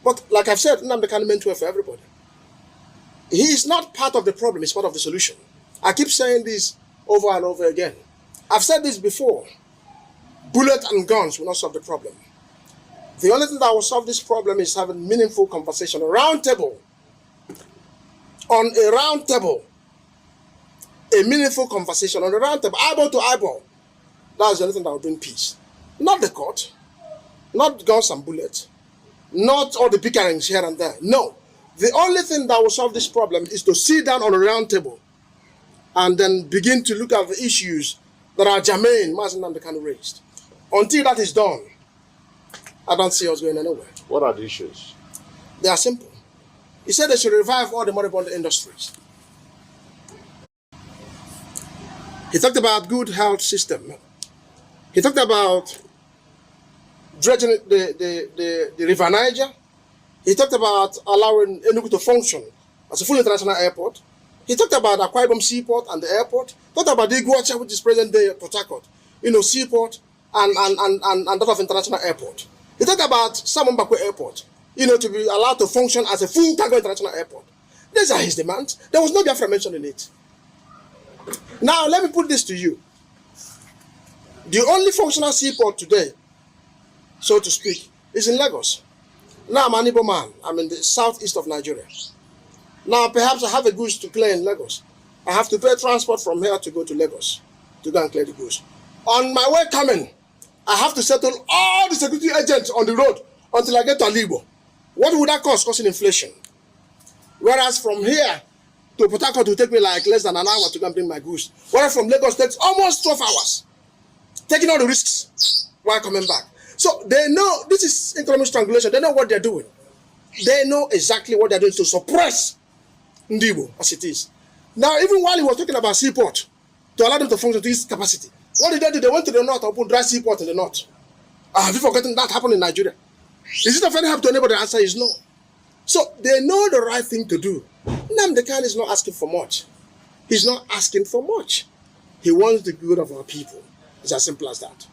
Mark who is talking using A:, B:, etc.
A: But like I've said, Nnamdi Kanu meant well for everybody. He is not part of the problem, he's part of the solution. I keep saying this over and over again. I've said this before. Bullets and guns will not solve the problem. The only thing that will solve this problem is having meaningful conversation, a round table. On a round table. A meaningful conversation on a round table, eyeball to eyeball. That's the only thing that will bring peace. Not the court, not guns and bullets, not all the bickerings here and there. No. The only thing that will solve this problem is to sit down on a round table and then begin to look at the issues that are germane Mazi Nnamdi Kanu raised. Until that is done, I don't see us going anywhere.
B: What are the issues?
A: They are simple. He said they should revive all the moribund industries. He talked about good health system. He talked about dredging the River Niger. He talked about allowing Enugu to function as a full international airport. He talked about Akwa Ibom Seaport and the airport. He talked about the Iguacha, which is present-day Port Harcourt, seaport and that of international airport. He talked about Simon Bakwe Airport, to be allowed to function as a full cargo international airport. These are his demands. There was no Biafra mentioned in it. Now, let me put this to you. The only functional seaport today, so to speak, is in Lagos. Now, I'm an Igbo man. I'm in the southeast of Nigeria. Now, perhaps I have a goods to clear in Lagos. I have to pay transport from here to go to Lagos to go and clear the goods. On my way coming, I have to settle all the security agents on the road until I get to Alibo. What would that cost? Causing inflation. Whereas from here to Port Harcourt will take me like less than an hour to go and bring my goods. Whereas from Lagos takes almost 12 hours. Taking all the risks while coming back. So they know this is economic strangulation. They know what they're doing. They know exactly what they're doing to suppress Ndibo as it is. Now, even while he was talking about seaport, to allow them to function to its capacity, what did they do? They went to the north and opened dry seaport in the north. Have you forgotten that happened in Nigeria? Is it of any help to anybody? The answer is no. So they know the right thing to do. Nnamdi Kanu is not asking for much. He's not asking for much. He wants the good of our people. It's as simple as that.